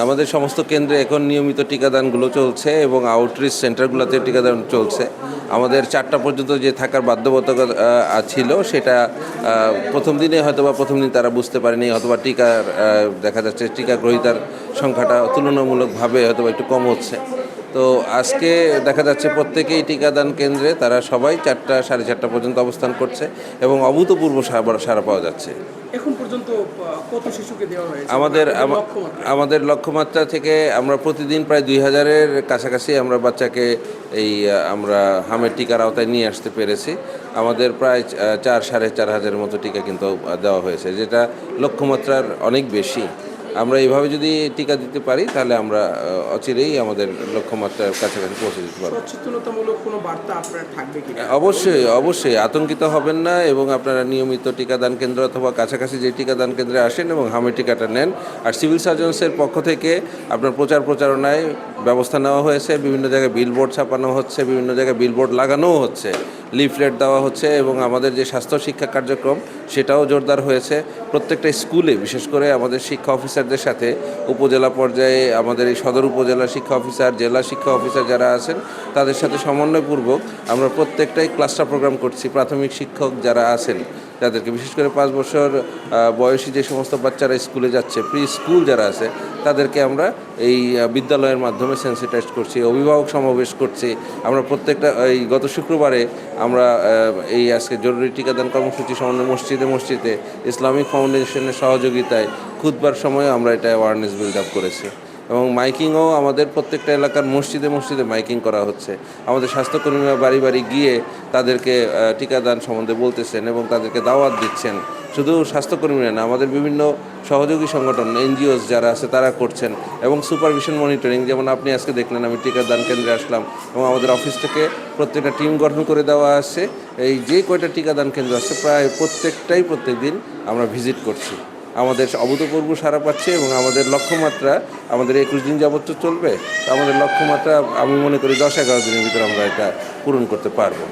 আমাদের সমস্ত কেন্দ্রে এখন নিয়মিত টিকাদানগুলো চলছে এবং আউটরিচ সেন্টারগুলোতে টিকাদান চলছে। আমাদের 4টা পর্যন্ত যে থাকার বাধ্যবাধকতা ছিল সেটা প্রথম দিনে হয়তোবা প্রথম দিন তারা বুঝতে পারেনি, অথবা টিকার দেখা যাচ্ছে টিকা গ্রহীতার সংখ্যাটা তুলনামূলকভাবে হয়তোবা একটু কম হচ্ছে। তো আজকে দেখা যাচ্ছে প্রত্যেকেই টিকাদান কেন্দ্রে তারা সবাই 4টা 4:30 পর্যন্ত অবস্থান করছে এবং অভূতপূর্ব সাড়া পাওয়া যাচ্ছে। এখন পর্যন্ত কত শিশুকে দেওয়া হয়েছে? আমাদের লক্ষ্যমাত্রা থেকে আমরা প্রতিদিন প্রায় 2000-এর কাছাকাছি আমরা বাচ্চাকে আমরা হামের টিকার আওতায় নিয়ে আসতে পেরেছি। আমাদের প্রায় 4,500-4,500-এর মতো টিকা কিন্তু দেওয়া হয়েছে, যেটা লক্ষ্যমাত্রার অনেক বেশি। আমরা এইভাবে যদি টিকা দিতে পারি তাহলে আমরা অচিরেই আমাদের লক্ষ্যমাত্রার কাছাকাছি পৌঁছে দিতে পারব। সচেতনতামূলক কোনো বার্তা আপনার থাকবে কি? অবশ্যই আতঙ্কিত হবেন না এবং আপনারা নিয়মিত টিকাদান কেন্দ্র অথবা কাছাকাছি যে টিকাদান কেন্দ্রে আসেন এবং হামের টিকাটা নেন। আর সিভিল সার্জনসের পক্ষ থেকে আপনার প্রচারণায় ব্যবস্থা নেওয়া হয়েছে। বিভিন্ন জায়গায় বিলবোর্ড ছাপানো হচ্ছে, বিভিন্ন জায়গায় বিলবোর্ড লাগানোও হচ্ছে, লিফলেট দেওয়া হচ্ছে এবং আমাদের যে স্বাস্থ্য শিক্ষা কার্যক্রম সেটাও জোরদার হয়েছে। প্রত্যেকটা স্কুলে বিশেষ করে আমাদের শিক্ষা অফিসারদের সাথে উপজেলা পর্যায়ে আমাদের এই সদর উপজেলা শিক্ষা অফিসার, জেলা শিক্ষা অফিসার যারা আছেন তাদের সাথে সমন্বয়পূর্বক আমরা প্রত্যেকটাই ক্লাস্টার প্রোগ্রাম করছি। প্রাথমিক শিক্ষক যারা আছেন তাদেরকে, বিশেষ করে 5 বছর বয়সী যে সমস্ত বাচ্চারা স্কুলে যাচ্ছে, প্রি স্কুল যারা আছে তাদেরকে আমরা এই বিদ্যালয়ের মাধ্যমে সেন্সিটাইজ করছি, অভিভাবক সমাবেশ করছি। আমরা প্রত্যেকটা এই গত শুক্রবারে আমরা এই আজকে জরুরি টিকাদান কর্মসূচি সমন্বয় মসজিদে ইসলামিক ফাউন্ডেশনের সহযোগিতায় খুতবার সময় আমরা এটা অ্যাওয়ারনেস বিল্ড আপ করেছি এবং মাইকিংও আমাদের প্রত্যেকটা এলাকার মসজিদে মাইকিং করা হচ্ছে। আমাদের স্বাস্থ্যকর্মীরা বাড়ি গিয়ে তাদেরকে টিকাদান সম্বন্ধে বলতেছেন এবং তাদেরকে দাওয়াত দিচ্ছেন। শুধু স্বাস্থ্যকর্মীরা না, আমাদের বিভিন্ন সহযোগী সংগঠন এনজিওস যারা আছে তারা করছেন এবং সুপারভিশন মনিটরিং, যেমন আপনি আজকে দেখলেন আমি টিকাদান কেন্দ্রে আসলাম এবং আমাদের অফিস থেকে প্রত্যেকটা টিম গঠন করে দেওয়া আছে। এই যে কয়টা টিকাদান কেন্দ্র আছে প্রায় প্রত্যেক দিন আমরা ভিজিট করছি। আমাদের অভূতপূর্ব সাড়া পাচ্ছে এবং আমাদের লক্ষ্যমাত্রা আমাদের 21 দিন যাবত চলবে। আমাদের লক্ষ্যমাত্রা আমি মনে করি 10-11 দিনের ভিতরে আমরা এটা পূরণ করতে পারবো।